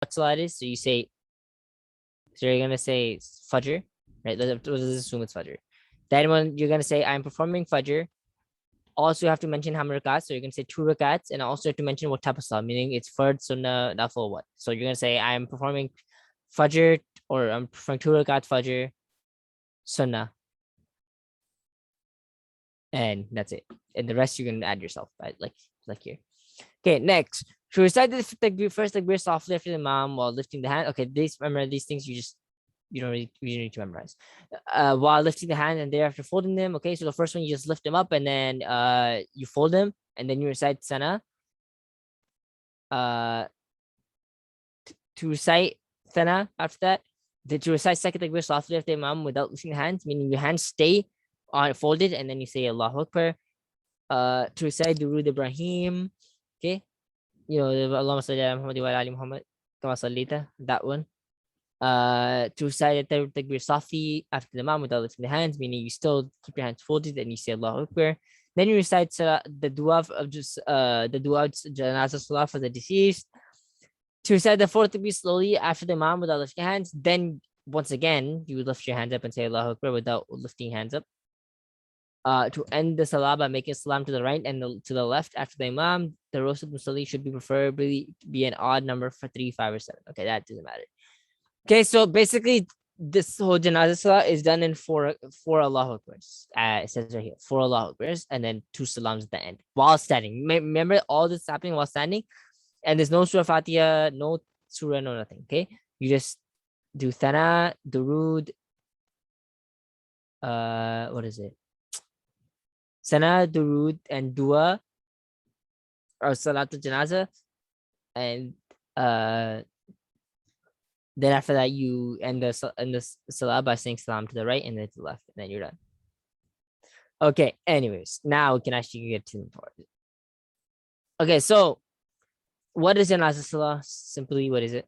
salah it is. So you're gonna say Fajr, right? Let's assume it's Fajr. Then when you're gonna say I'm performing Fajr, also you have to mention how many rakats. So you're gonna say 2 rakats, and also have to mention what type of salah, meaning it's fard, sunnah, nafil, what. So you're gonna say I'm performing Fajr, or I'm performing 2 rakat Fajr, sunnah, and that's it. And the rest you're gonna add yourself, right? Like here. Okay, next. To recite the first takbir softly after the imam while lifting the hand. Okay, remember these things you don't need to memorize. While lifting the hand and thereafter folding them. Okay, so the first one you just lift them up and then you fold them and then you recite sana. To recite sana after that. To recite second takbir softly after the imam without lifting the hands, meaning your hands stay on folded and then you say Allahu Akbar. To recite Durud Ibrahim. Okay, Allahumma salli ala Muhammad wa ala ali Muhammad kama sallaita, that one. To recite the takbir softly after the imam without lifting the hands, meaning you still keep your hands folded and you say Allahu Akbar. Then you recite the dua of the dua of janazah salah for the deceased. To recite the fourth takbir slowly after the imam without lifting your hands. Then once again you lift your hands up and say Allahu Akbar without lifting your hands up. To end the salah by making salam to the right and to the left after the imam. The roasted musalli should be preferably be an odd number for 3, 5, or 7. Okay, that doesn't matter. Okay, so basically this whole janazah salah is done in four Allahu Akbars. It says right here, 4 Allahu Akbars, and then 2 salams at the end while standing. Remember, all this happening while standing, and there's no surah Fatiha, no surah, no nothing. Okay, you just do thana, durud, what is it? Sana, durud, and dua, or salatul janazah, and then after that you end the salah by saying salam to the right and then to the left, and then you're done. Okay, anyways, now we can actually get to the part. Okay, so what is janazah salah? Simply, what is it?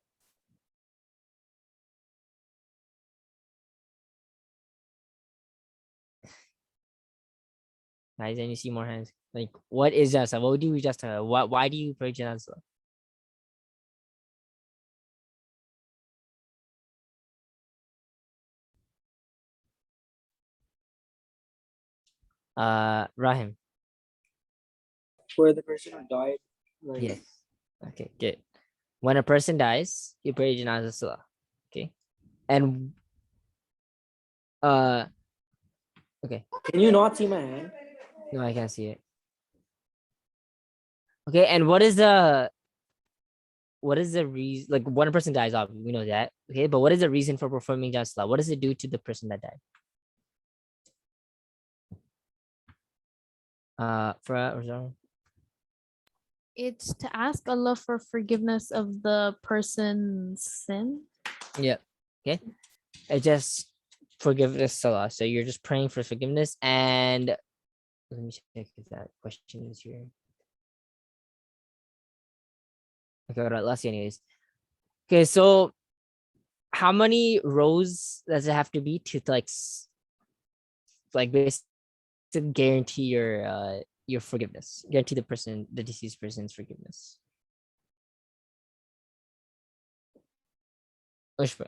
Guys, and you see more hands. Like, what is janazah? What do we just why do you pray janazah? Rahim. For the person who died. Like, Yes. Okay, good. When a person dies, you pray janazah salah. Okay. And okay. Can you not see my hand? No, I can't see it. Okay, and what is the reason? Like, when a person dies, obviously we know that. Okay, but what is the reason for performing janazah salah? What does it do to the person that died? For It's to ask Allah for forgiveness of the person's sin. yeah. Okay. It just forgiveness salah. So you're just praying for forgiveness, and let me check if that question is here. Okay, all right, let's see anyways. Okay, so how many rows does it have to be to like basically guarantee your forgiveness, guarantee the deceased person's forgiveness? Ushba.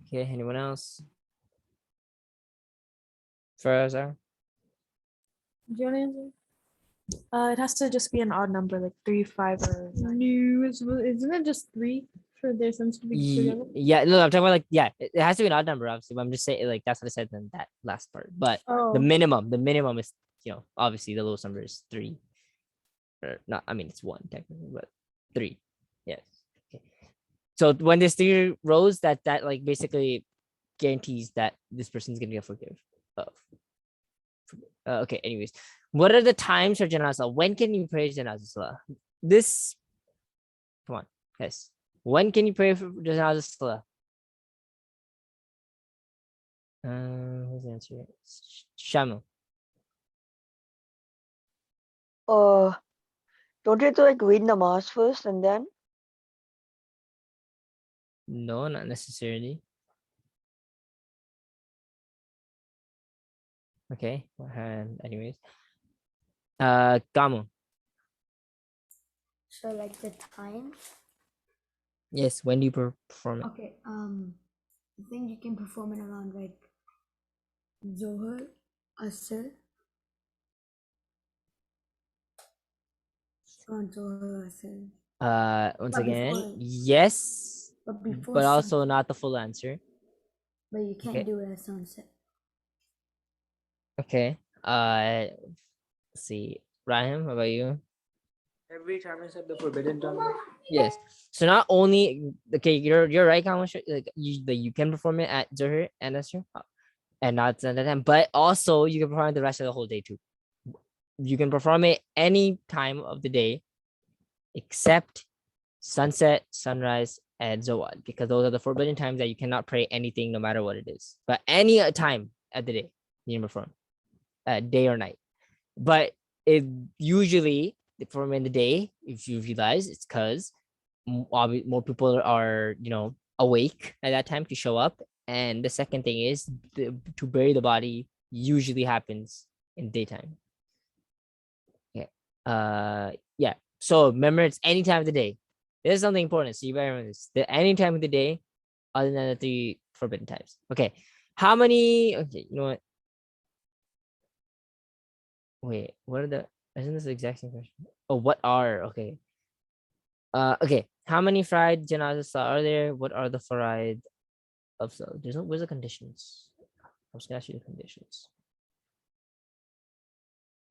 Okay, anyone else? Farazar? Do you want to answer? It has to just be an odd number, like 3, 5, or 9. No, isn't it just 3 for their sins to be forgiven? Yeah, no, I'm talking about, like, yeah, it has to be an odd number, obviously, but I'm just saying, like, that's what I said in that last part. But the Oh, minimum is, obviously the lowest number is 3. Or not, I mean, it's 1 technically, but 3. Yes. Okay. So when there's 3 rows, that like basically guarantees that this person's gonna get forgiven. Okay, anyways, what are the times for janazah? When can you pray janazah salah? Come on, guys. When can you pray for janazah salah? Who's the answer? Shamu. Don't you have to like read namaz first and then? No, not necessarily. Okay. And anyways. Kamu. So like the time. Yes, when do you perform it? Okay. I think you can perform it around like Zohar, Asr. Around Zohar, Asr. Once But again, before, yes, but before but also sunset. not the full answer. But you can't Okay. do it at sunset. Okay. Let's see. Rahim, how about you? Every time I said the forbidden time. Yes. So not only okay, you're right, Kamu. Like you can perform it at Zuhr and Asr, and not at that time, but also you can perform it the rest of the whole day too. You can perform it any time of the day except sunset, sunrise, and zawal, because those are the forbidden times that you cannot pray anything no matter what it is. But any time at the day you can perform, day or night. But it usually perform in the day. If you realize, it's because more people are awake at that time to show up. And the second thing is to bury the body usually happens in daytime. Yeah. Yeah. So remember, it's any time of the day. This is something important. So you better remember this. Any time of the day, other than the 3 forbidden times. Okay. How many? Okay. You know what? Wait. What are the? Isn't this the exact same question? Oh, what are? Okay. Okay. How many fried janazas are there? What are the fried of the? There's no. Where's the conditions? I was gonna ask you the conditions.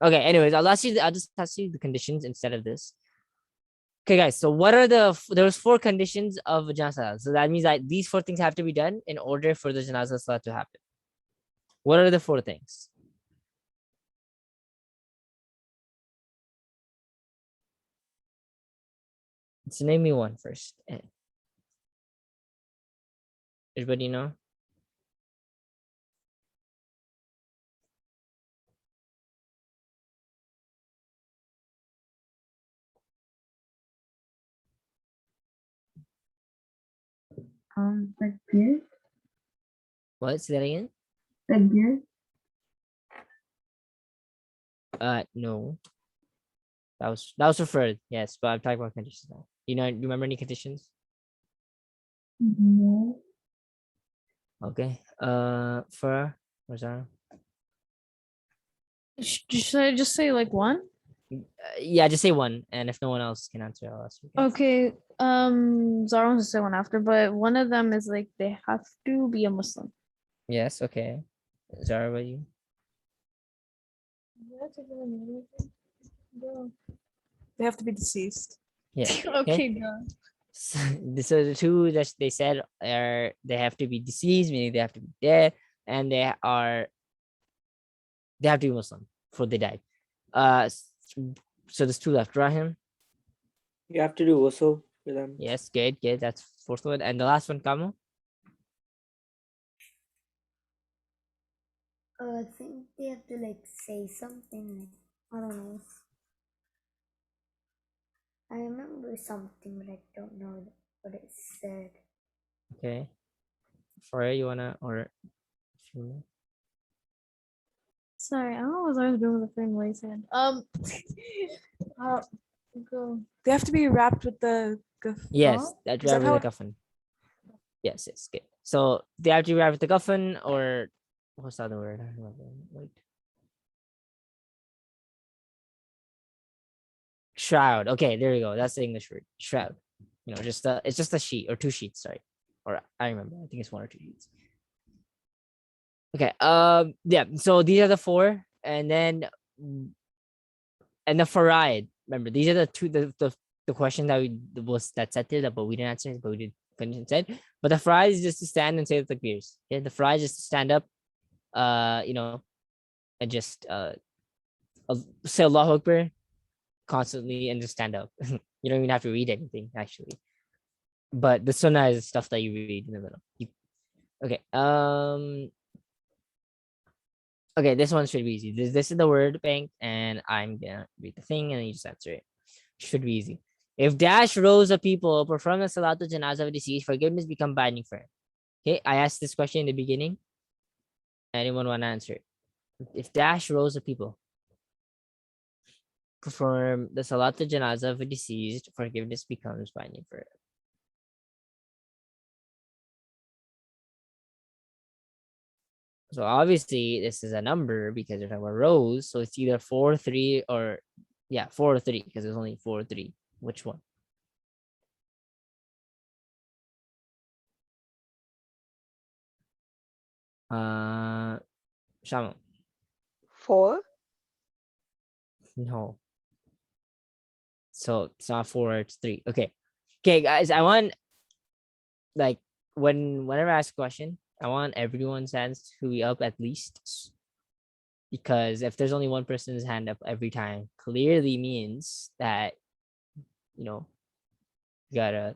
Okay. Anyways, I'll just ask you the conditions instead of this. Okay, guys. So what are there's 4 conditions of a janazah. So that means that these 4 things have to be done in order for the janazah salah to happen. What are the 4 things? Let's name me one first. Everybody know? Takbir. What? Say that again? Takbir. No. That was referred. Yes, but I'm talking about conditions now. You remember any conditions? No. Okay. For Nazar. Should I just say like one? Yeah, just say one, and if no one else can answer, I'll ask you. Guys. Okay. Zara wants to say one after, but one of them is like they have to be a Muslim. Yes. Okay. Zara, what about you? They have to be deceased. Yeah. Okay, go. So the 2 that they said are they have to be deceased, meaning they have to be dead, and they have to be Muslim before they die. So there's 2 left. Rahim. You have to do wusul for them. Yes, good. That's 4th one, and the last one, Kamu. I think they have to like say something like, I don't know. I remember something, but I don't know what it said. Okay. Faria, you wanna or? Sorry, I don't know what I was doing with the thing raised hand. Go. They have to be wrapped with the Yes, that Is that driver how with the coffin. Yes, good. So they have to drive with the coffin, or what's the other word? I don't remember. Wait. Shroud. Okay, there you go. That's the English word. Shroud. It's just a sheet or 2 sheets. Sorry, or I remember. I think it's 1 or 2 sheets. Okay. Yeah. So these are the 4, and then the faraid. Remember, these are the 2 the question that that set there, but we didn't answer it, but we did finish instead. But the faraid is just to stand and say the takbirs. Okay, the faraid is just to stand up, and just say Allahu Akbar constantly and just stand up. You don't even have to read anything actually. But the sunnah is stuff that you read in the middle. Okay. Okay, this one should be easy. This is the word bank, and I'm gonna read the thing, and you just answer it. Should be easy. If dash rows of people perform the Salatul Janazah of deceased, forgiveness become binding for him. Okay, I asked this question in the beginning. Anyone want to answer it? if dash rows of people perform the Salat al-Janazah of a deceased, forgiveness becomes binding for it. So obviously this is a number because we're talking about rows. So it's either 4, 3, or 4 or 3, because there's only 4 or 3. Which one? Shama. 4. No. So it's not 4, it's 3. Okay. Okay, guys, I want, like, whenever I ask a question, I want everyone's hands to be up at least. Because if there's only one person's hand up every time, clearly means that, you know, I gotta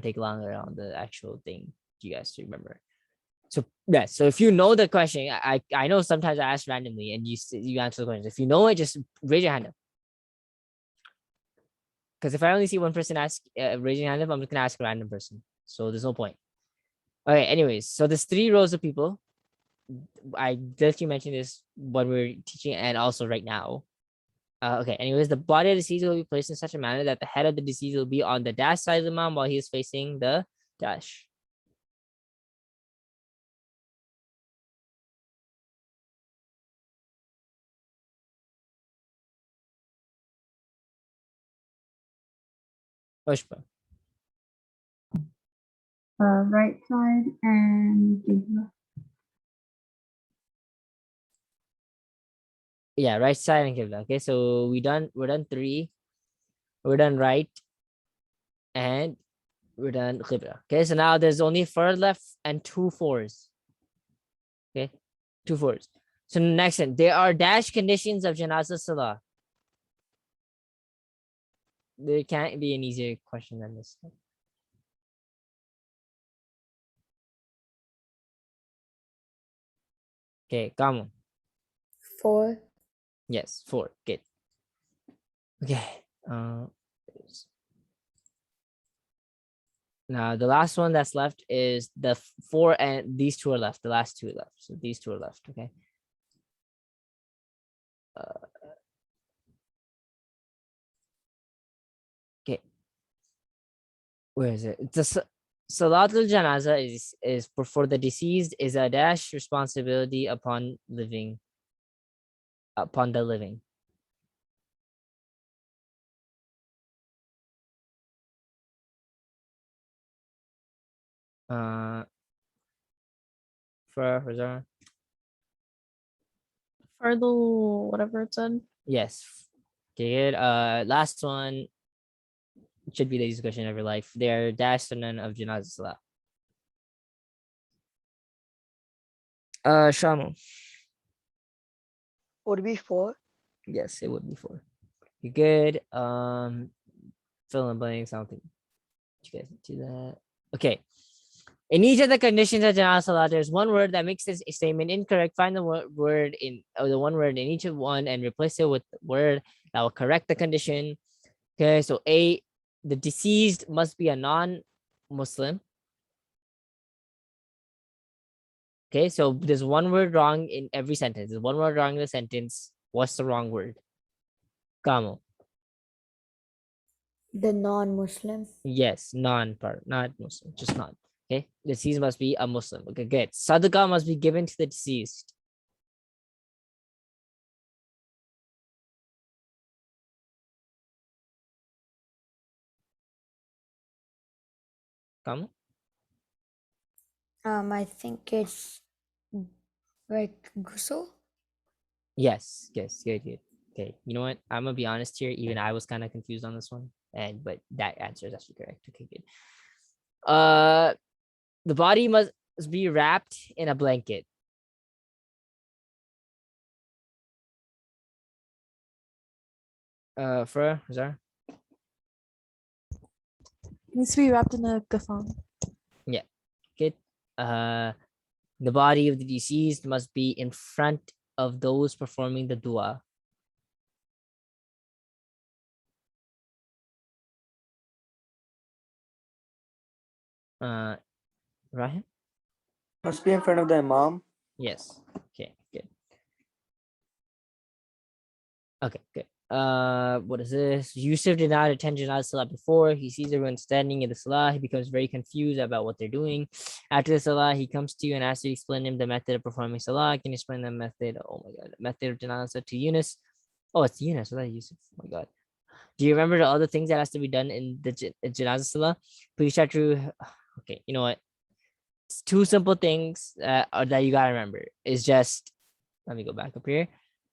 take longer on the actual thing, you guys to remember. So yeah, so if you know the question, I know sometimes I ask randomly and you answer the question. If you know it, just raise your hand up. Because if I only see one person raising your hand up, I'm just gonna ask a random person. So there's no point. Okay, anyways, so there's 3 rows of people. I literally mentioned this when we were teaching and also right now. Okay, anyways, the body of the deceased will be placed in such a manner that the head of the deceased will be on the dash side of the imam while he is facing the dash. Pushpa. Right side and Qibla. Yeah, right side and Qibla. Okay, so we're done 3. We're done right. And we're done Qibla. Okay, so now there's only 4 left and 2 4s. Okay, 2 4s. So next one, there are dash conditions of Janazah Salah. There can't be an easier question than this. Okay, come on. 4. Yes, 4. Good. Okay. Now the last one that's left is the 4, and these 2 are left. The last 2 are left. So these 2 are left. Okay. Okay. Where is it? The Salatul Janaza is for the deceased is a dash responsibility upon the living. For Hazara. Fardul, whatever it said. Yes. Okay, good. Last one should be the easiest question of your life. They're dash sunan of Janazah Salah. Shamu. Would be 4. Yes, it would be 4. You good? Fill in blanks. I don't think you guys do that. Okay. In each of the conditions of Janazah Salah, there's one word that makes this statement incorrect. Find the word the one word in each of one and replace it with the word that will correct the condition. Okay, so A, the deceased must be a non-Muslim. Okay, so there's one word wrong in every sentence. There's one word wrong in the sentence. What's the wrong word? Kamo. The non-Muslim. Yes, non-part, not Muslim, just not. Okay, deceased must be a Muslim. Okay, good. Sadaqah must be given to the deceased. Kamo. I think it's like ghusl. Yes, good. Okay, you know what? I'm gonna be honest here. Even I was kind of confused on this one, but that answer is actually correct. Okay, good. The body must be wrapped in a blanket. For Zara? Needs to be wrapped in a kafan. Yeah, good. The body of the deceased must be in front of those performing the dua. Rahim? Must be in front of the imam. Yes. Okay. Okay, good. What is this? Yusuf did not attend Janazah Salah before. He sees everyone standing in the Salah. He becomes very confused about what they're doing. After the Salah, he comes to you and asks you to explain him the method of performing Salah. Can you explain the method? Oh my God, the method of Janazah to Yunus. Oh, it's Yunus. What Yusuf? Oh my God. Do you remember the other things that has to be done in the Janazah Salah? Please try to. Okay, you know what? It's two simple things that you gotta remember. Is just, let me go back up here.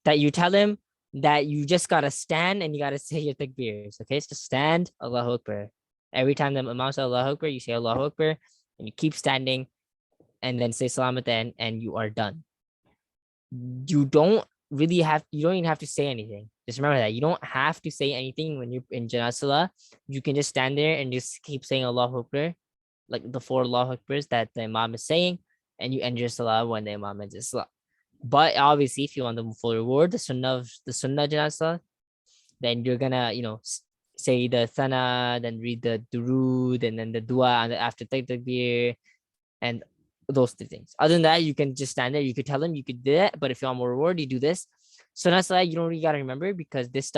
That you tell him that you just gotta stand and you gotta say your takbirs. Okay, so stand, Allahu Akbar. Every time the Imam says Allahu Akbar, you say Allahu Akbar, and you keep standing, and then say Salam at the end, and you are done. You don't even have to say anything. Just remember that you don't have to say anything when you're in Janazah Salah. You can just stand there and just keep saying Allahu Akbar, like the 4 Allahu Akbars that the Imam is saying, and you end your Salah when the Imam ends his Salah. But obviously, if you want the full reward, the sunnah Janazah, then you're gonna, say the sana, then read the durud, and then the dua, and after takbir, and those 3 things. Other than that, you can just stand there. You could tell them you could do that, but if you want more reward, you do this. Sunnah Salah, you don't really gotta remember, because this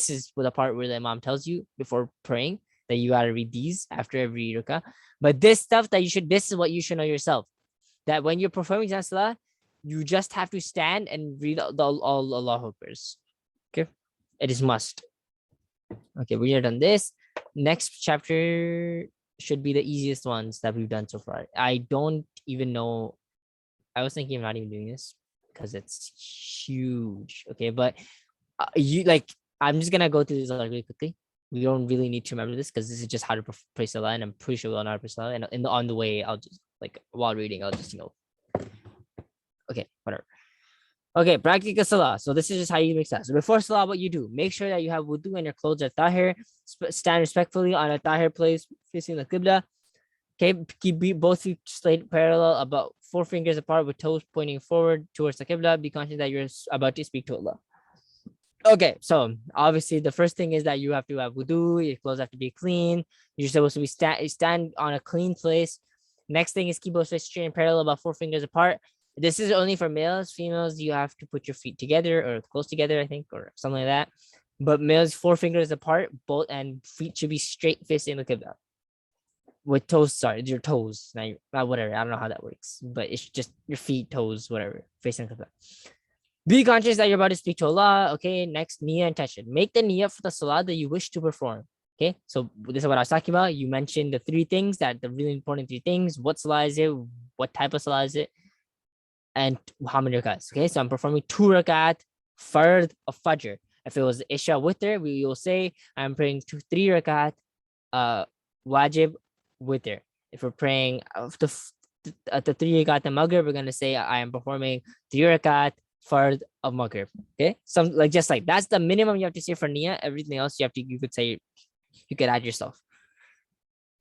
is the part where the Imam tells you before praying that you gotta read these after every rakah. But this stuff this is what you should know yourself. That when you're performing Janazah Salah, you just have to stand and read all Allahu Akbars. Okay, it is must. Okay, we are done this. Next chapter should be the easiest ones that we've done so far. I don't even know. I was thinking of not even doing this because it's huge. Okay, but I'm just gonna go through this really quickly. We don't really need to remember this because this is just how to pray Salah, and I'm pretty sure we'll know how to pray Salah. And on the way, I'll just while reading, I'll just okay, whatever. Okay, practical Salah. So this is just how you make Salah. So before Salah, what you do, make sure that you have wudu and your clothes are tahir. Stand respectfully on a tahir place facing the Qibla. Okay, keep both feet straight parallel, about 4 fingers apart with toes pointing forward towards the Qibla. Be conscious that you're about to speak to Allah. Okay, so obviously the first thing is that you have to have wudu. Your clothes have to be clean. You're supposed to be stand on a clean place. Next thing is keep both feet straight and parallel, about 4 fingers apart. This is only for males. Females, you have to put your feet together or close together, I think, or something like that. But males, 4 fingers apart, both, and feet should be straight facing the Qibla. With toes, sorry, your toes. Now, whatever, I don't know how that works, but it's just your feet, toes, whatever, facing the Qibla. Be conscious that you're about to speak to Allah. Okay, next, niyyah intention. Make the niyyah for the salah that you wish to perform. Okay, so this is what I was talking about. You mentioned the 3 things, that the really important 3 things. What salah is it? What type of salah is it? And how many rakats? Okay, so I'm performing 2 rakat fard of fajr. If it was isha witr, we will say I'm praying 3 rakat wajib witr. If we're praying the 3 rakat of maghrib, we're gonna say I am performing 3 rakat fard of maghrib. Okay, some just like that's the minimum you have to say for niyyah. Everything else you could add yourself.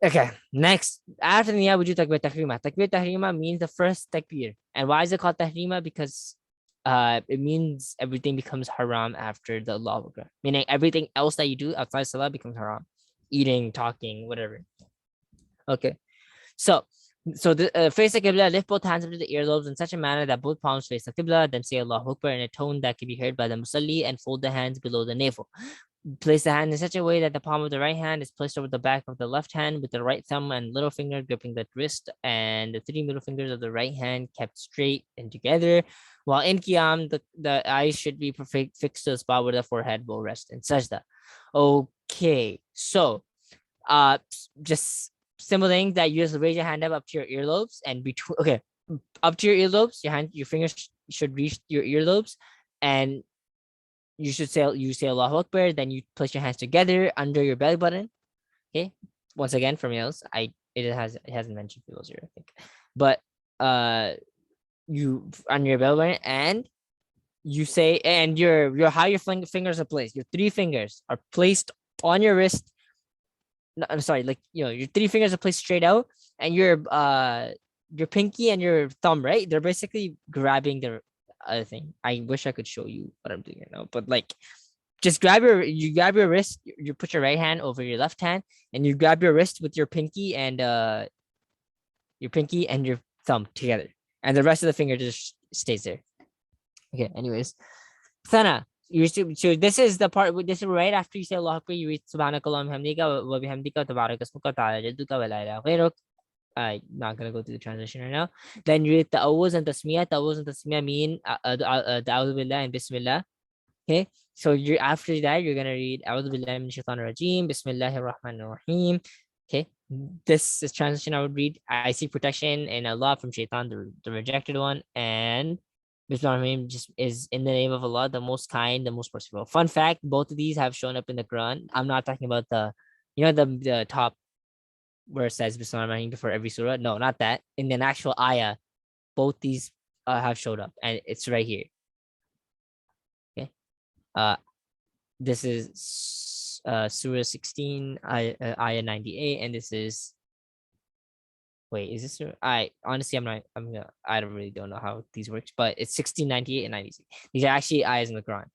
Okay, next, after niyyah, we do takbir tahrima. Takbir tahrima means the first takbir. And why is it called tahrima? Because it means everything becomes haram after the Allahu Akbar. Meaning everything else that you do outside salah becomes haram. Eating, talking, whatever. Okay, so face the Qibla, lift both hands up to the earlobes in such a manner that both palms face the Qibla, then say Allahu Akbar in a tone that can be heard by the musalli, and fold the hands below the navel. Place the hand in such a way that the palm of the right hand is placed over the back of the left hand, with the right thumb and little finger gripping the wrist, and the 3 middle fingers of the right hand kept straight and together. While in Qiyam, the eyes should be fixed to the spot where the forehead will rest in sajda. Okay, so just simple thing that you just raise your hand up to your earlobes, and up to your earlobes, your fingers should reach your earlobes, and you say Allahu Akbar, then you place your hands together under your belly button. Okay, once again for males, it hasn't mentioned females here, I think, but you on your belly button, and you say, and your how your fingers are placed. Your 3 fingers are placed on your wrist. No, I'm sorry, your 3 fingers are placed straight out, and your pinky and your thumb, right? They're basically grabbing the other thing. I wish I could show you what I'm doing right now, but just grab your wrist. You put your right hand over your left hand, and you grab your wrist with your pinky and your thumb together, and the rest of the finger just stays there. Okay. Anyways, Sana. So this is the part. This is right after you say Allah Akbar. You read Subhanakallahumma hamdika wa bihamdika tabarak asmuka ta'ala jadduka wa la ilaha ghayruk. I'm not gonna go through the translation right now. Then you read ta'awuz and tasmiyah. Ta'awuz and tasmiyah mean ta'awuz billah and bismillah. Okay, so you're after that you're gonna read A'udhu billahi minash shaitanir rajim, Bismillahir Rahmanir Rahim. Okay, this is translation I would read. I seek protection in Allah from Shaitan, the rejected one, and Bismillahir Rahim just is in the name of Allah, the most kind, the most merciful. Fun fact: both of these have shown up in the Quran. I'm not talking about the top where it says Bismillahir Rahim before every surah. No, not that. In an actual ayah, both these have showed up, and it's right here. This is Surah 16, ayah 98, and this is. Wait, is this? I honestly, I don't really don't know how these works, but it's 16, 98, and 96. These are actually ayahs in the Quran.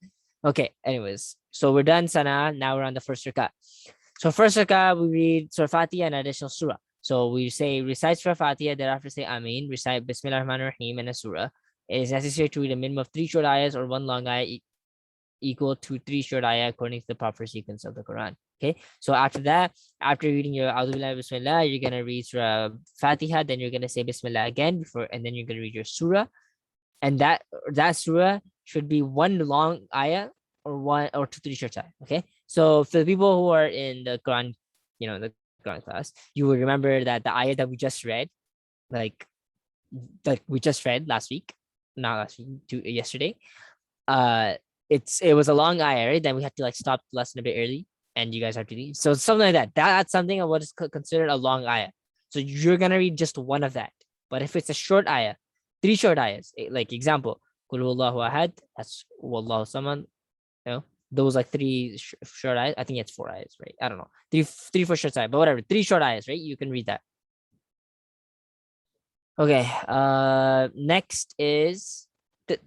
Okay, anyways, so we're done, Sana. Now we're on the first rakah. So first rakah, we read Surah Fatiha and additional surah. So we recite Surah Fatiha, thereafter say Ameen, recite Bismillah Rahman Rahim and a surah. It is necessary to read a minimum of 3 short ayahs or 1 long ayah equal to 3 short ayah according to the proper sequence of the Quran. Okay, so after that, after reading your A'udhu Billahi Bismillah, you're gonna read Surah Fatiha, then you're gonna say Bismillah again and then you're gonna read your surah, and that surah should be 1 long ayah or 1 or 2 3 short ayah. Okay, so for the people who are in the Quran, the Quran class, you will remember that the ayah that we just read, like we just read last week, not last week, yesterday, it was a long ayah, right? Then we had to stop the lesson a bit early, and you guys have to leave. So something like that. That's something of what is considered a long ayah. So you're gonna read just 1 of that. But if it's a short ayah, 3 short ayahs, like example, Qul huwallahu ahad, that's wallahu samad. Those 3 short ayahs. I think it's 4 ayahs, right? I don't know. 3 4 short ayahs, but whatever. 3 short ayahs, right? You can read that. Okay. Next is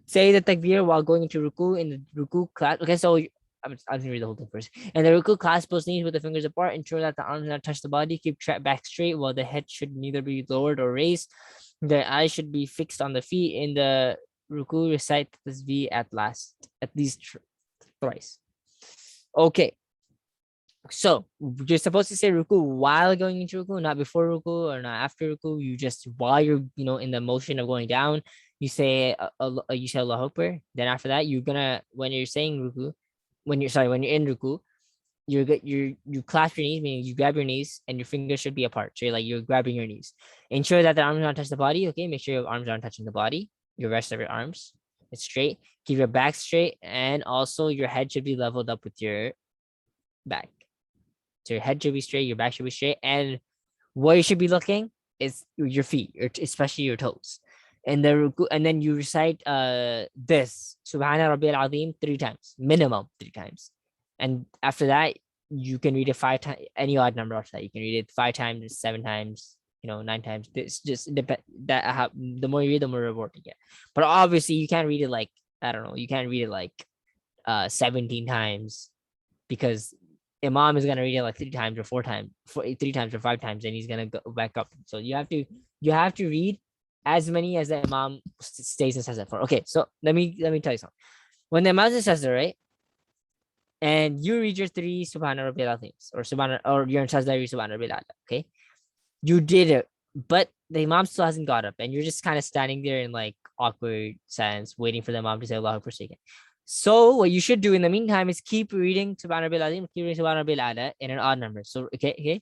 say the takbir while going into ruku in the ruku class. Okay, so I'm gonna read the whole thing first. And the ruku, clasp both knees with the fingers apart. Ensure that the arms do not touch the body. Keep back straight while the head should neither be lowered or raised. The eyes should be fixed on the feet. In the ruku, recite tasbih at least thrice. Okay. So you're supposed to say ruku while going into ruku, not before ruku or not after ruku. You just while you're in the motion of going down, you say Allahu Akbar. Then after that, when you're saying ruku, when you're in ruku, you clasp your knees, meaning you grab your knees and your fingers should be apart. So you're grabbing your knees. Ensure that the arms don't touch the body. Okay, make sure your arms aren't touching the body. Your rest of your arms, it's straight. Keep your back straight, and also your head should be leveled up with your back. So your head should be straight, your back should be straight, and what you should be looking is your feet, especially your toes. And then you recite this Subhana Rabbiyal Azim 3 times, minimum 3 times. And after that, you can read it 5 times, any odd number after that. You can read it 5 times, 7 times, 9 times. This just depends. The more you read, the more reward you get. But obviously, you can't read it you can't read it 17 times, because Imam is gonna read it 3 times or 4 times, 3 times or 5 times, and he's gonna go back up. So you have to read as many as the Imam stays and says it for. Okay, so let me tell you something. When the Imam says it, right, and you read your 3 Subhana Rabbil Azims or you're in Sajda, Subhana Rabbil Ala, okay, you did it, but the Imam still hasn't got up, and you're just kind of standing there in awkward silence, waiting for the Imam to say Allahu Akbar again. So what you should do in the meantime is keep reading Subhana Rabbil Azim, keep reading Subhana Rabbil Ala in an odd number. So okay.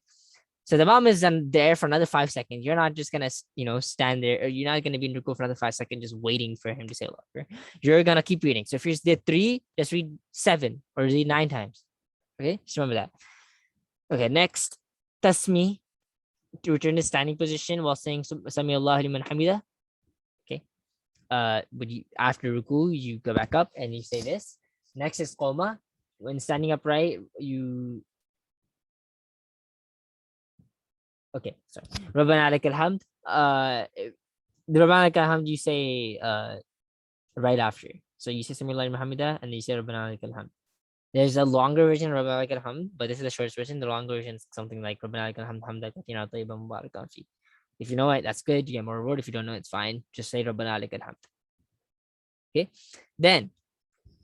So the Imam is there for another 5 seconds. You're not just gonna stand there, or you're not gonna be in ruku for another 5 seconds just waiting for him to say Allahu Akbar. You're gonna keep reading. So if you did 3, just read 7 or read 9 times. Okay, just remember that. Okay, next, tasmi, to return to standing position while saying Sami Allahu liman hamida. Okay. After ruku, you go back up and you say this. Next is qoma. When standing upright, okay, sorry. Rabbana lakal hamd. The Rabbana lakal hamd you say right after. So you say Sami Allahu liman hamida, and then you say Rabbana lakal hamd. There's a longer version of Rabbana lakal hamd, but this is the shortest version. The longer version is something like Rabbana lakal hamd hamdan kathira tayyiban mubarakan fi. If you know it, that's good. You get more reward. If you don't know, it's fine. Just say Rabbana lakal hamd. Okay. Then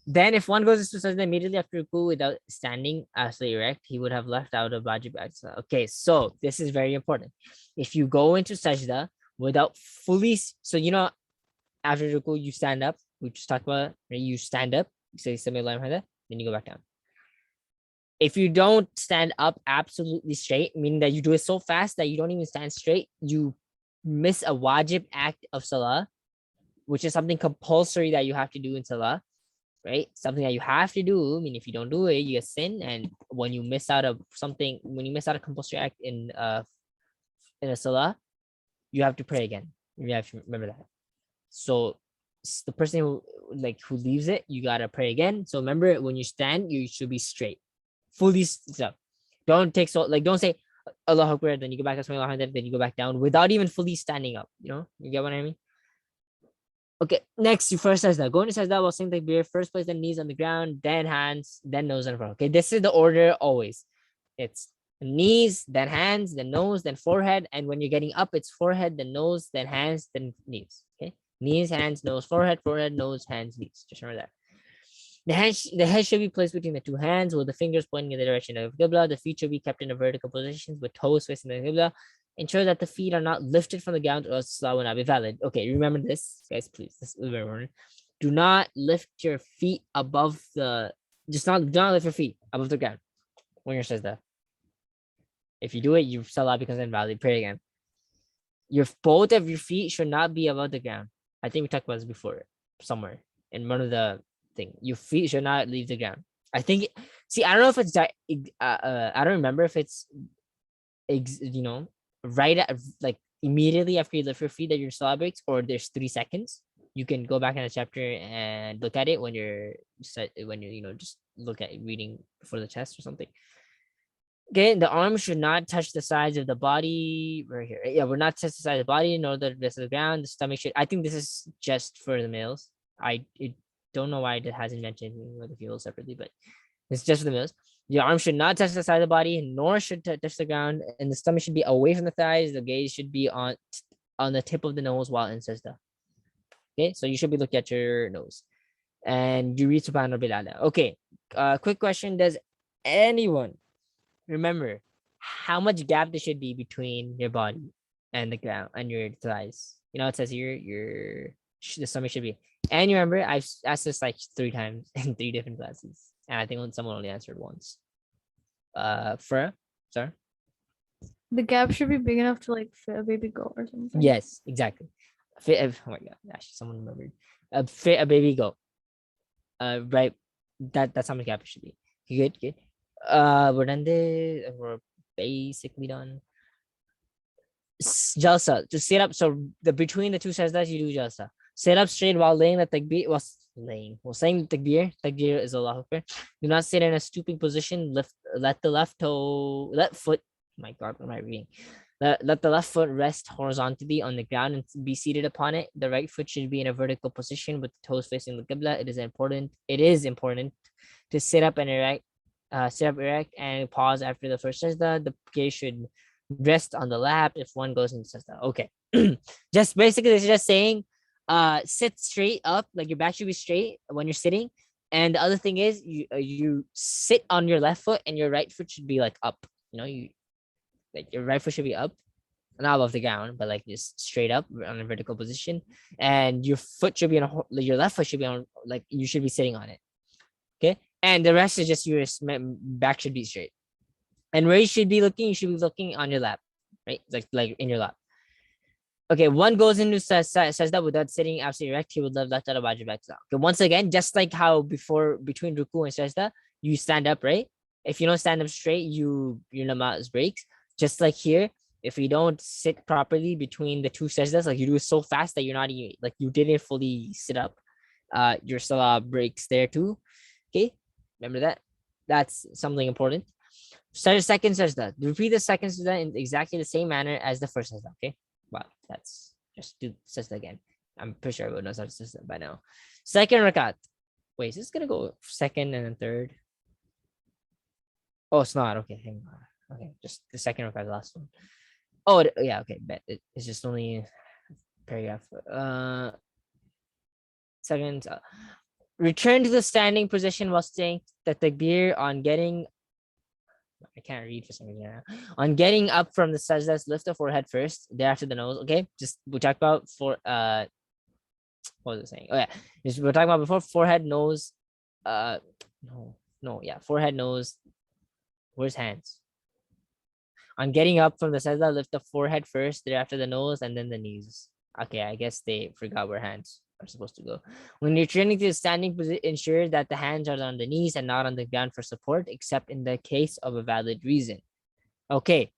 Then if one goes into sajda immediately after ruku without standing absolutely erect, he would have left out of wajib act salah. Okay, so this is very important. If you go into sajda without fully, so after ruku you stand up. We just talked about it, right? You stand up, you say Sami Allahu Akbar, then you go back down. If you don't stand up absolutely straight, meaning that you do it so fast that you don't even stand straight, you miss a wajib act of salah, which is something compulsory that you have to do in salah, right? Something that you have to do. I mean, if you don't do it, you get sin. And when you miss out of something, when you miss out a compulsory act in a salah, you have to pray again. You have to remember that. So the person who leaves it, you gotta pray again. So remember, when you stand, you should be straight, fully up. Don't take don't say Allahu Akbar, then you go back to then you go back down without even fully standing up. You get what I mean? Okay, next you first says that. Go into sajda while saying takbir. First place the knees on the ground, then hands, then nose and front. Okay, this is the order always. It's knees, then hands, then nose, then forehead. And when you're getting up, it's forehead, then nose, then hands, then knees. Okay, knees, hands, nose, forehead, nose, hands, knees. Just remember that. The head should be placed between the two hands with the fingers pointing in the direction of Qibla. The feet should be kept in a vertical positions with toes facing the Qibla. Ensure that the feet are not lifted from the ground or else Salah will not be valid. Okay, remember this, guys, please. This is very important. Do not lift your feet above the, do not lift your feet above the ground when you're sajda. If you do it, your Salah becomes invalid. Pray again. Both of your feet should not be above the ground. I think we talked about this before somewhere in one of the thing. Your feet should not leave the ground. I think. I don't know if it's I don't remember if it's right at, immediately after you lift your feet that your salah breaks, or there's 3 seconds. You can go back in the chapter and look at it when you're just look at reading before the test or something. Okay, the arms should not touch the sides of the body. Right here. Yeah, we're not touch the side of the body, nor the rest of the ground. The stomach should. I think this is just for the males. I don't know why it hasn't mentioned with the females separately, but it's just for the males. Your arms should not touch the side of the body, nor should touch the ground, and the stomach should be away from the thighs. The gaze should be on the tip of the nose while in sajda. Okay, so you should be looking at your nose, and you read Subhana Rabbil A'la. Okay, quick question: does anyone remember how much gap there should be between your body and the ground and your thighs? It says here the stomach should be. And you remember, I've asked this 3 times in 3 different classes, and I think someone only answered once. Farah, sorry. The gap should be big enough to fit a baby goat or something. Yes, exactly. Oh my god, actually, someone remembered. Fit a baby goat. Right. That's how much gap it should be. Good. We're done there. We're basically done. Jalsa, to sit up. So between the 2 sajdas, you do jalsa. Sit up straight while laying the takbir. While saying the takbir. Takbir is Allahu Akbar. Do not sit in a stooping position. Let the left foot. My God, what am I reading? Let the left foot rest horizontally on the ground and be seated upon it. The right foot should be in a vertical position with the toes facing the Qibla. It is important to sit up erect and pause after the first sajda. The gaze should rest on the lap if one goes into sajda. Okay. Just basically, it's just saying, sit straight up, your back should be straight when you're sitting. And the other thing is, you sit on your left foot and your right foot should be up. Your right foot should be up, not above the ground, but just straight up on a vertical position. And your foot should be your left foot should be on, you should be sitting on it. Okay. And the rest is just your back should be straight. And where you should be looking on your lap, right? Like in your lap. Okay, one goes into sajda without sitting absolutely erect, he would have left out of wajib act. Okay, once again, just like how before between ruku and sajda, you stand up, right? If you don't stand up straight, your namaz breaks. Just like here, if you don't sit properly between the 2 sajdas, you do it so fast that you're not even, you didn't fully sit up, your salah breaks there too. Okay, remember that. That's something important. Second sajda. Repeat the second sajda in exactly the same manner as the first sajda. Okay. Wow, that's just do sajda again. I'm pretty sure everyone knows how to sajda by now. Second rakat. Wait, is this gonna go second and then third? Oh, it's not. Okay, hang on. Okay, just the second rakat, the last one. Oh, yeah. Okay, bet it's just only paragraph. Second Return to the standing position while saying the takbir on getting. I can't read for some reason now. On getting up from the sajdas, lift the forehead first, thereafter the nose. Okay, just we talked about for what was I saying? Oh yeah, just we we're talking about before forehead, nose. No, yeah, forehead, nose. Where's hands? On getting up from the sajda, lift the forehead first, thereafter the nose, and then the knees. Okay, I guess they forgot where hands are supposed to go. When you're turning to the standing position, ensure that the hands are on the knees and not on the ground for support, except in the case of a valid reason. Okay,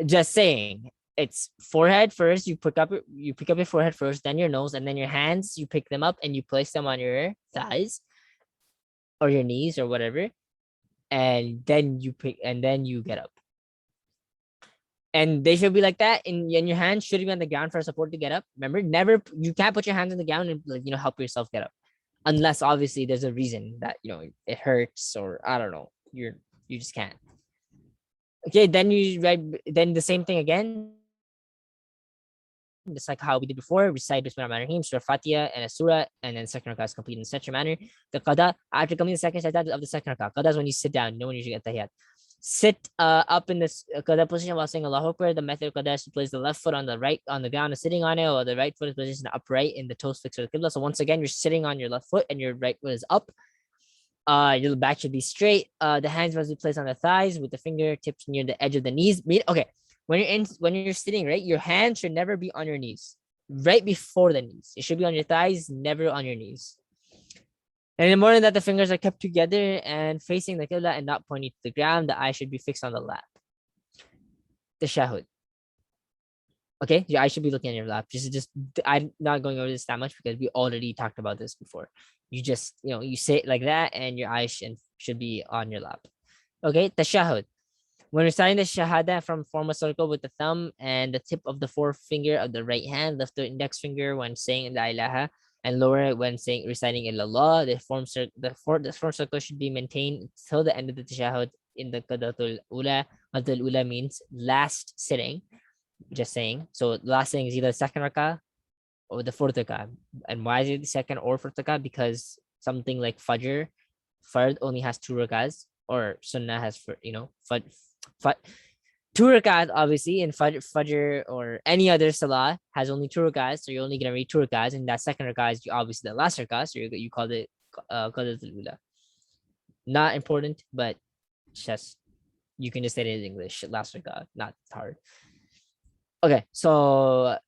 just saying. It's forehead first. You pick up your forehead first, then your nose, and then your hands. You pick them up and you place them on your thighs or your knees or whatever, and then you get up. And they should be like that, and your hands should be on the ground for support to get up. Remember, never you can't put your hands on the ground and like help yourself get up, unless obviously there's a reason that it hurts or I don't know. You just can't. Okay, then then the same thing again. Just like how we did before, recite Bismillahir-Rahmanir-Rahim, Surah Fatiha, and a surah, and then the second rakah is complete in such a manner. The qada, after completing the second sajda of the second rakah, qada is when you sit down, no one usually get tahiyat. Sit up in this qada position while saying Allahu Akbar. The method of qada is to place the left foot on the ground and sitting on it, or the right foot is positioned upright in the toes fixed to the qibla. So once again, you're sitting on your left foot and your right foot is up. Your back should be straight. The hands must be placed on the thighs with the fingertips near the edge of the knees. Okay, when you're sitting, right, your hands should never be on your knees, right before the knees. It should be on your thighs, never on your knees. And in the morning that the fingers are kept together and facing the qibla and not pointing to the ground, the eye should be fixed on the lap. Tashahhud. Okay, your eye should be looking at your lap. Just I'm not going over this that much because we already talked about this before. You just you say it like that and your eyes should be on your lap. Okay, tashahhud. When reciting the shahada, form a circle with the thumb and the tip of the forefinger of the right hand. Lift the index finger when saying la ilaha and lower it when reciting illallah. The form circle should be maintained till the end of the tashahhud in the qadatul ula. Qadatul ula means last sitting. Just saying. So the last thing is either the second rakah or the fourth rakah. And why is it the second or fourth rakah? Because something like fard only has 2 rakahs, or sunnah has two rakahs obviously, and fajr or any other salah has only 2 rakahs, so you're only gonna read 2 rakahs, and that second rakah is obviously the last rakah, so you call it qadatul ula. Not important, but just you can just say it in English. Last rakah, not hard. Okay, so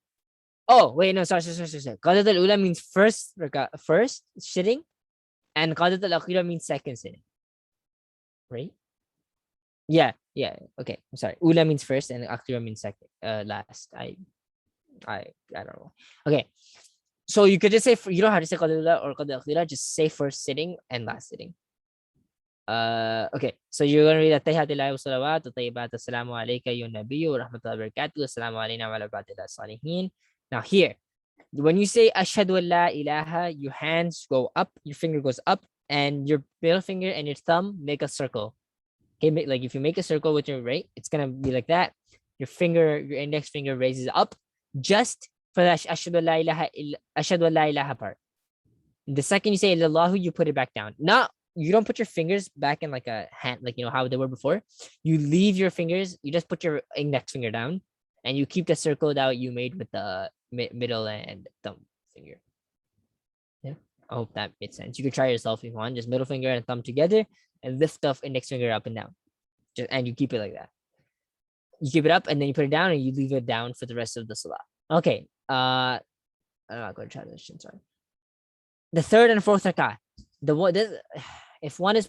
wait, no, sorry. Qadatul ula means first sitting, and qadatul akhira means second sitting. Right? Yeah. Okay, I'm sorry. Ula means first and akhira means second, last. I don't know. Okay. So you could just say you don't have to say qadatul ula or qadatul akhira, just say first sitting and last sitting. Okay, so you're gonna read At-Tahiyatullahi wa salawat wa tayyibat. Assalamu alayka ya nabiyyu wa rahmatullahi wa barakatuh. Assalamu alayna wa ala ibadillah salihin. Now here, when you say ashhadu an la ilaha, your hands go up, your finger goes up, and your middle finger and your thumb make a circle. Okay, like if you make a circle with your right, it's gonna be like that. Your index finger raises up, just for the ashhadu an la ilaha part. The second you say illallahu, you put it back down. You don't put your fingers back in like a hand, like how they were before. You leave your fingers, you just put your index finger down, and you keep the circle that you made with the middle and thumb finger. Yeah, I hope that made sense. You could try yourself if you want, just middle finger and thumb together, and lift the index finger up and down. And you keep it like that. You keep it up, and then you put it down, and you leave it down for the rest of the salah. Okay. I'm not going to try this. Sorry. The third and fourth rakah. If one is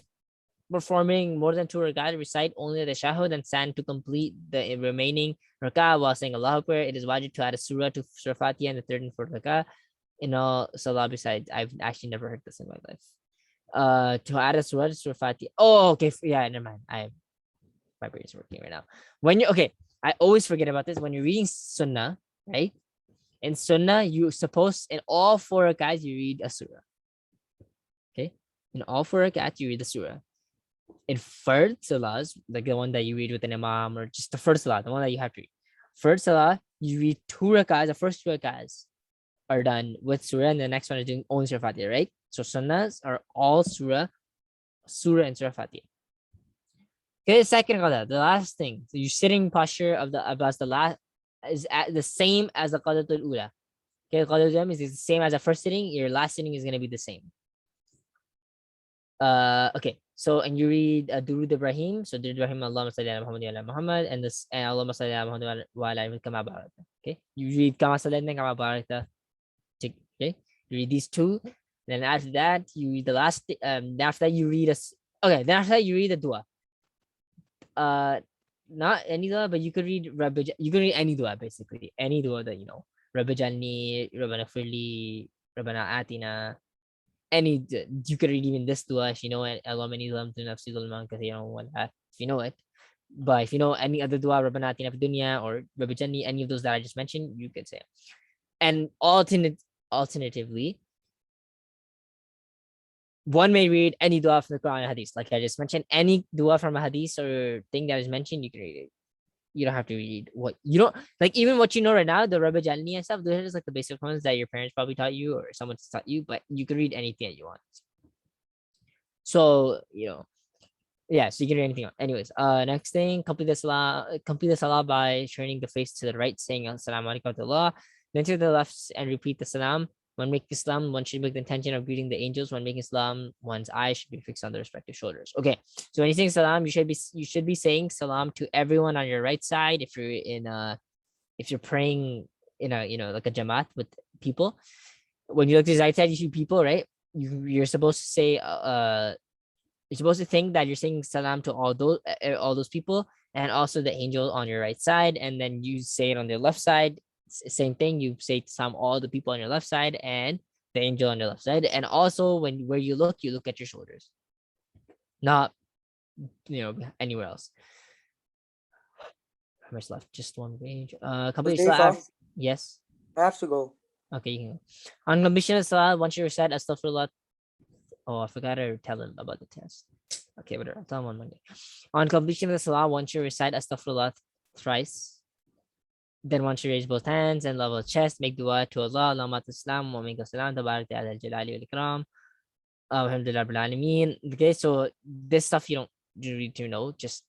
performing more than 2 rakah, recite only the shahud and stand to complete the remaining rakah while saying Allahu Akbar. It is wajib to add a surah to Surah Fatiha in the third and fourth rakah. In all salah besides, I've actually never heard this in my life. To add a surah to Surah Fatiha. Oh, okay. Yeah, never mind. My brain is working right now. I always forget about this. When you're reading sunnah, right? In sunnah, you suppose in all 4 rakahs you read a surah. Okay, in all 4 rakahs you read the surah. In fard salahs, like the one that you read with an imam, or just the first salah, the one that you have to read. First salah, you read 2 rakahs. The first 2 rakahs are done with surah, and the next one is doing only Surah Fatiha, right? So sunnahs are all surah and surah Fatiha. Okay, second qada, the last thing. So your sitting posture of the Abbas, the last is at the same as the qadatul ula. Okay, qadatul is the same as the first sitting. Your last sitting is gonna be the same. Okay, so and you read Durud Ibrahim. So Durud Ibrahim, Allahumma salli ala Muhammad wa ala Muhammad, and this and Allahumma salli ala Muhammad wa ala Ali kama barakta. Okay, you read kama salli kama barakta. Okay, you read these two. Then after that, you read the last. After that, you read okay. Then after that, you read the dua. Not any dua, but you could read Rabbi. You could read any dua basically, any dua that you know. Rabbi Jalni, Rabbana Firli, Rabbana Atina. Any you could read even this dua if you know it. If you know it. But if you know any other dua, Rabbana Atina fid dunya or Rabbi Jalni, any of those that I just mentioned, you could say it. And alternatively, one may read any dua from the Quran and Hadith. Like I just mentioned, any dua from a Hadith or thing that is mentioned, you can read it. You don't have to read what you don't like, even what you know right now, the Rabbi Jalni and stuff. Those are just like the basic ones that your parents probably taught you or someone taught you, but you can read anything that you want. So, you know, yeah, so you can read anything. Anyways, next thing, complete the salah by turning the face to the right, saying Assalamu alaikum wa rahmatullah. Then to the left and repeat the salam. When making salam, one should make the intention of greeting the angels. When making salam, one's eyes should be fixed on the respective shoulders. Okay, so when you saying salam, you should be saying salam to everyone on your right side. If you're praying in a like a jamaat with people, when you look to the right side, you see people, right? You're supposed to say you're supposed to think that you're saying salam to all those people, and also the angel on your right side, and then you say it on the left side. Same thing, you say some all the people on your left side and the angel on your left side. And also where you look at your shoulders, not anywhere else. How much left? Just one page. Complete salah. Yes. I have to go. Okay, you can go. On completion of salah, once you recite astaghfirullah. Oh, I forgot to tell him about the test. Okay, whatever. I'll tell him on Monday. On completion of the salah, once you recite astaghfirullah thrice, then once you raise both hands and level chest, make dua to Allah, Allahumma taslam wa minka salam, tabarakta ala jalali wal ikram, alhamdulillah rabbil alameen. Okay, so this stuff you don't need to know, just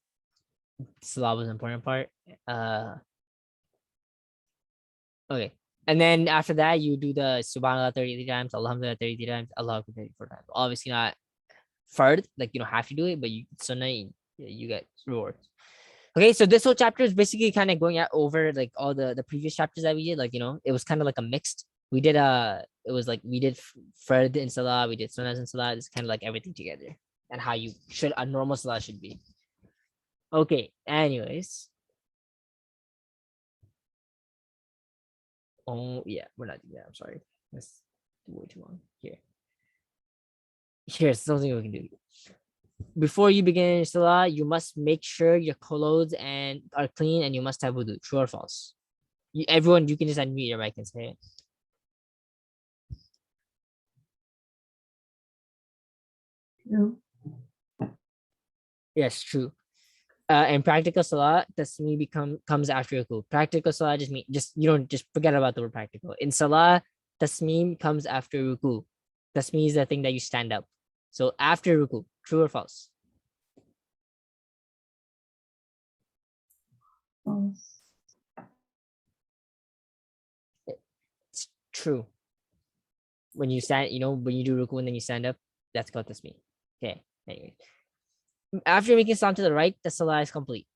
salah was an important part. Okay, and then after that you do the subhanallah 33 times, alhamdulillah 33 times, Allah Akbar 34 times. Obviously not fard, like you don't have to do it, but you sunnah, you get rewards. Okay, so this whole chapter is basically kind of going over like all the previous chapters that we did. Like, it was kind of like a mixed. We did we did fard in salah, we did sunnahs in salah. It's kind of like everything together and how a normal salah should be. Okay, anyways. Oh yeah, we're not doing that. I'm sorry. That's way too long. Here's something we can do. Before you begin salah, you must make sure your clothes are clean and you must have wudu. True or false? Everyone, you can just unmute your mic and say it. No. Yes, true. And practical salah, tasmeen comes after ruku. Practical salah just forget about the word practical. In salah, tasmeen comes after ruku. Tasmeen is the thing that you stand up. So after ruku, true or false? False. It's true. When you stand, when you do ruku and then you stand up, that's called tasmeen. Okay. Anyway, after making salam to the right, the salah is complete.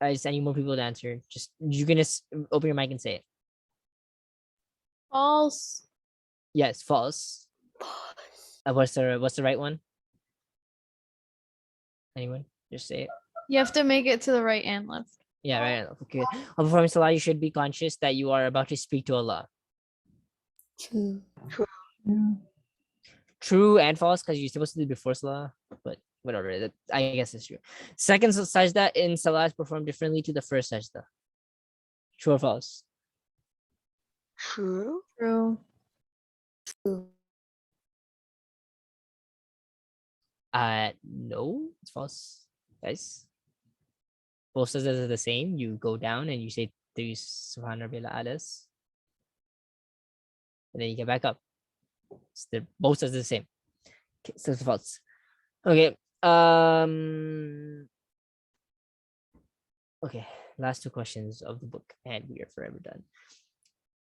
I just need more people to answer. You can just open your mic and say it. False. Yes, false. What's the right one? Anyone? Just say it. You have to make it to the right and left. Yeah, right. Okay. On performing salah, you should be conscious that you are about to speak to Allah. True. No. True and false, because you're supposed to do before salah, but whatever. I guess it's true. Second sajda in salah is performed differently to the first sajda. True or false? True. True. True. No, it's false, guys. Both sajdas are the same. You go down and you say three subhan rabbil alas, and then you get back up. They're both are the same. Okay, so it's false. Okay. Okay. Last two questions of the book, and we are forever done.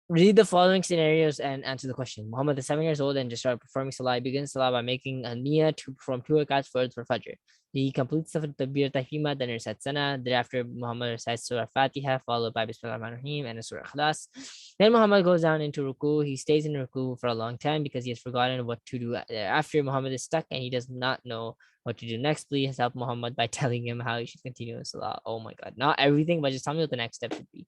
Read the following scenarios and answer the question. Muhammad is 7 years old and just started performing Salah. He begins Salah by making a niyyah to perform 2 rakats for Fajr. He completes the Tarbiyah Tahima, then recites Sana. Thereafter, Muhammad recites Surah Fatiha, followed by Bismillah ar-Rahman ar-Rahim and a Surah Ikhlas. Then Muhammad goes down into Ruku. He stays in Ruku for a long time because he has forgotten what to do thereafter. Muhammad is stuck and he does not know what to do next. Please help Muhammad by telling him how he should continue in Salah. Oh my God. Not everything, but just tell me what the next step should be.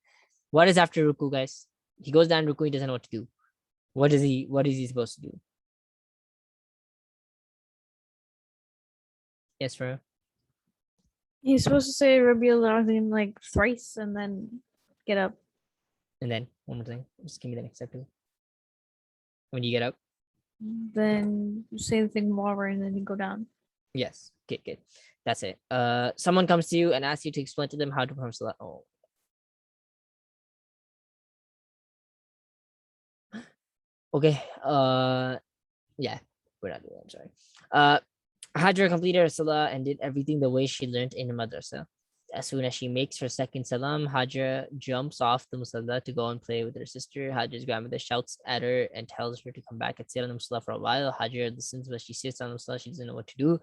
What is after Ruku, guys? He goes down Ruku, he doesn't know what to do. What is he supposed to do? Yes, bro. He's supposed to say Rabbi Azim like thrice and then get up. And then one more thing. Just give me the next step. When you get up. Then you say the thing more and then you go down. Yes. Okay, good. That's it. Someone comes to you and asks you to explain to them how to perform Salah. Oh. Okay. Yeah, we're not doing that. I'm sorry. Hajra completed her Salah and did everything the way she learned in the madrasa. As soon as she makes her second salam, Hajra jumps off the musalla to go and play with her sister. Hajra's grandmother shouts at her and tells her to come back and sit on the musalla for a while. Hajra listens, but she sits on the musalla. She doesn't know what to do.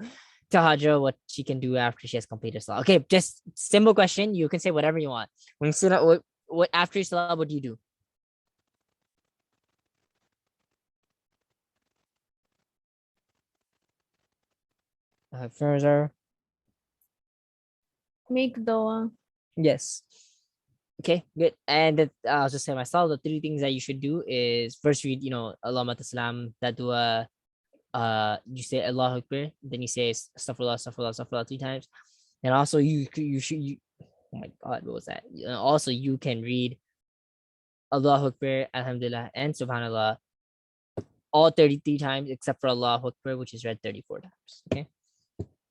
Tell Hajra what she can do after she has completed Salah. Okay, just simple question. You can say whatever you want. When you sit what after Salah, what do you do? Further. Make dua. Yes. Okay, good. And I'll just say myself, the 3 things that you should do is first read, Allah Salam, that dua, you say Allah Akbar, then you say astaghfirullah, astaghfirullah, astaghfirullah 3 times. And also you should, oh my God, what was that? Also you can read Allah Akbar, Alhamdulillah, and Subhanallah all 33 times except for Allah Akbar, which is read 34 times. Okay.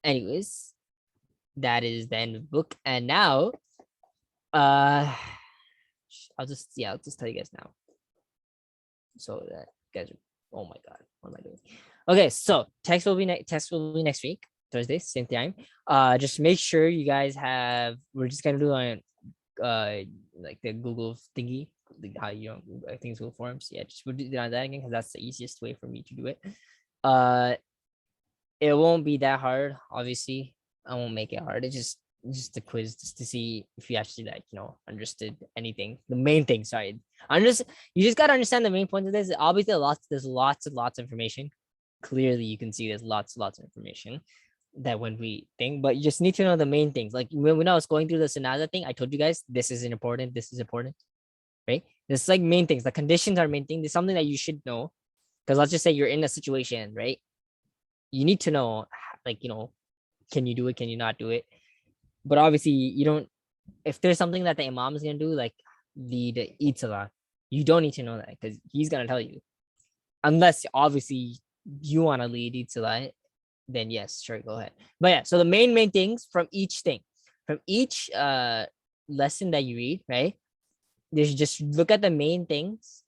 Anyways, that is the end of the book. And now, I'll just tell you guys now. So that you guys are, oh my God, what am I doing? Okay, so test will be next week, Thursday, same time. Just make sure you guys we're just gonna do on like the Google thingy, like how things Google Forms. Yeah, just we'll do that again because that's the easiest way for me to do it. It won't be that hard, obviously. I won't make it hard. It's just a quiz just to see if you actually understood anything. The main thing, sorry. You just gotta understand the main point of this. Obviously, there's lots and lots of information. Clearly, you can see there's lots of information that when we think, but you just need to know the main things. Like when I was going through the Nazar thing, I told you guys this is important, right? This is like main things. The conditions are main thing. There's something that you should know. Because let's just say you're in a situation, right? You need to know, can you do it? Can you not do it? But obviously, you don't. If there's something that the imam is gonna do, like lead Eid Salah, you don't need to know that because he's gonna tell you. Unless obviously you want to lead Eid Salah, then yes, sure, go ahead. But yeah, so the main things from each lesson that you read, right? There's just look at the main things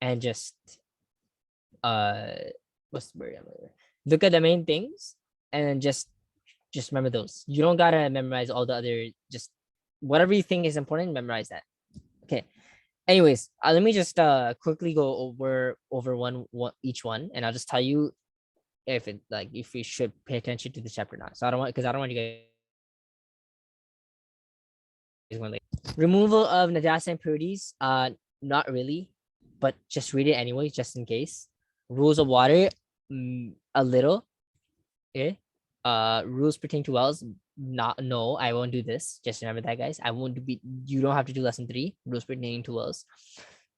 and just what's the word? Look at the main things and just remember those. You don't gotta memorize all the other, just whatever you think is important, memorize that. Okay. Anyways, let me just quickly go over one each one, and I'll just tell you if we should pay attention to the chapter or not. So I don't want you guys going late. Removal of najasa impurities, not really, but just read it anyway, just in case. Rules of water, a little. Okay. Rules pertaining to wells, no, I won't do this. Just remember that, guys. You don't have to do lesson 3, rules pertaining to wells.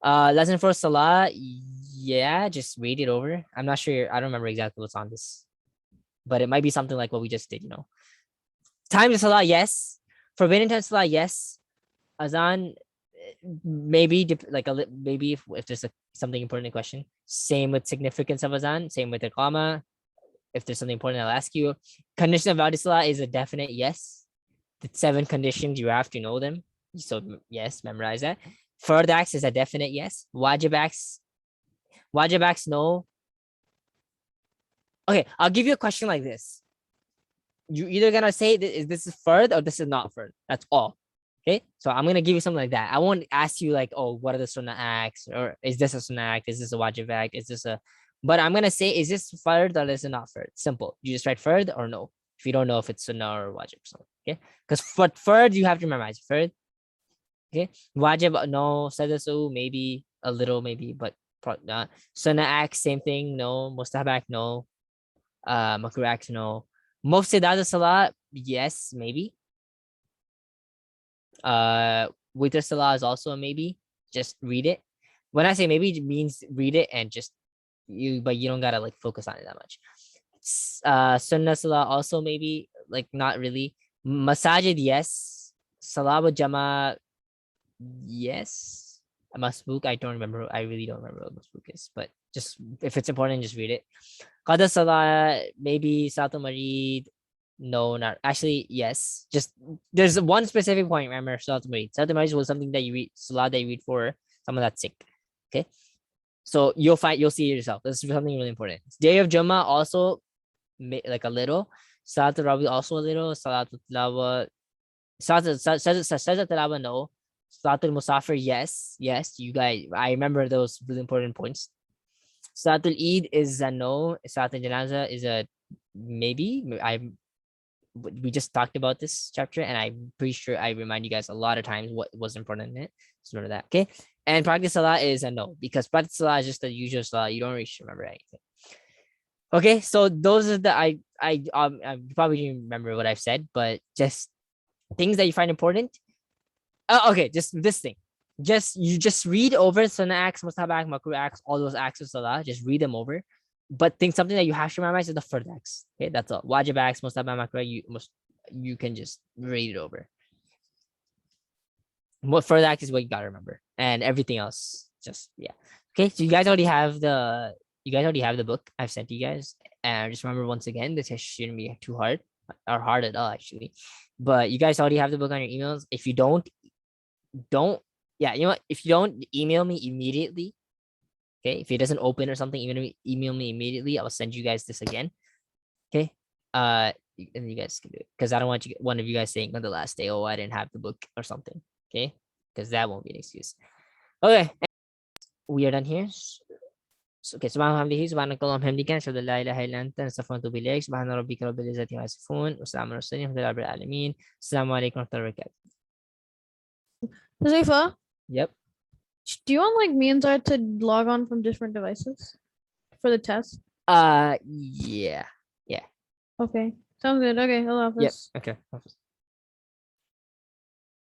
Lesson 4, Salah, yeah, just read it over. I'm not sure, I don't remember exactly what's on this, but it might be something like what we just did, Time to Salah, yes. Forbidden time to Salah, yes. Azan, maybe maybe if there's something important in question. Same with significance of Azan, same with Iqama. If there's something important, I'll ask you. Condition of valid Salah is a definite yes. The 7 conditions, you have to know them. So yes, memorize that. Fard acts is a definite yes. Wajib acts, Wajib acts, no. Okay, I'll give you a question like this. You either gonna say this is fard or this is not fard. That's all. Okay, so I'm gonna give you something like that. I won't ask you like, oh, what are the sunnah acts, or is this a sunnah act? Is this a wajib act? Is this a? But I'm gonna say, is this fard or is it not fard? Simple. You just write fard or no. If you don't know if it's sunnah or wajib, so okay. Because for fard you have to memorize fard. Okay, wajib no, sadasu maybe a little maybe, but not. Sunnah act same thing. No, mustahab act no. Makruh act no. Mufsidat salah yes maybe. Witr salah is also a maybe. Just read it. When I say maybe, it means read it and just but you don't gotta like focus on it that much. Sunnah salah also maybe, like not really. Masajid yes. Salah wa jama yes. Masbook I don't remember. I really don't remember what masbook is, but just if it's important, just read it. Qada salah maybe. Salatul marid no, not actually. Yes, just there's one specific point. Remember, Salatul marid. Salatul marid was something that you read, salah that you read for someone that's sick. Okay, so you'll see it yourself. This is something really important. Day of Jummah also like a little. Salatul Rawi also a little. Salatul Tilawa. Salatul Tilawa no. Salatul Musafir yes. You guys, I remember those really important points. Salatul Eid is a no. Salatul Janaza is a maybe. We just talked about this chapter, and I'm pretty sure I remind you guys a lot of times what was important in it. So remember that, okay? And practice salah is a no, because practice salah is just the usual salah. You don't really remember anything. Okay, so those are the I probably didn't remember what I've said, but just things that you find important. Okay, just this thing. You just read over sunnah acts, mustahab acts, makruh acts, all those acts of salah. Just read them over. But think something that you have to memorize is the fard acts. Okay, that's all. Wajib acts, mustahab, makruh, you can just read it over. What fard act is what you gotta remember, and everything else just yeah. Okay, so you guys already have the book I've sent you guys, and just remember once again, this shouldn't be too hard or hard at all actually. But you guys already have the book on your emails. If you don't yeah, you know what? If you don't email me immediately. Okay, if it doesn't open or something, email me immediately. I'll send you guys this again. Okay, and you guys can do it, because I don't want one of you guys saying on the last day, oh, I didn't have the book or something. Okay, because that won't be an excuse. Okay, we are done here. Okay, subhanallah, subhanakallah, hamdika, ashhadu an la ilaha illa anta, astaghfiruka wa atubu ilayk. Subhana rabbika rabbil izzati amma yasifun, wa salamun ala al-mursalin, walhamdulillahi rabbil alamin. Assalamu alaikum wa rahmatullahi wa barakatuh. Huzaifa, Yep. do you want like me and Zara to log on from different devices for the test? Yeah. Okay, sounds good. Okay, Allah Yep. Hafiz. Okay.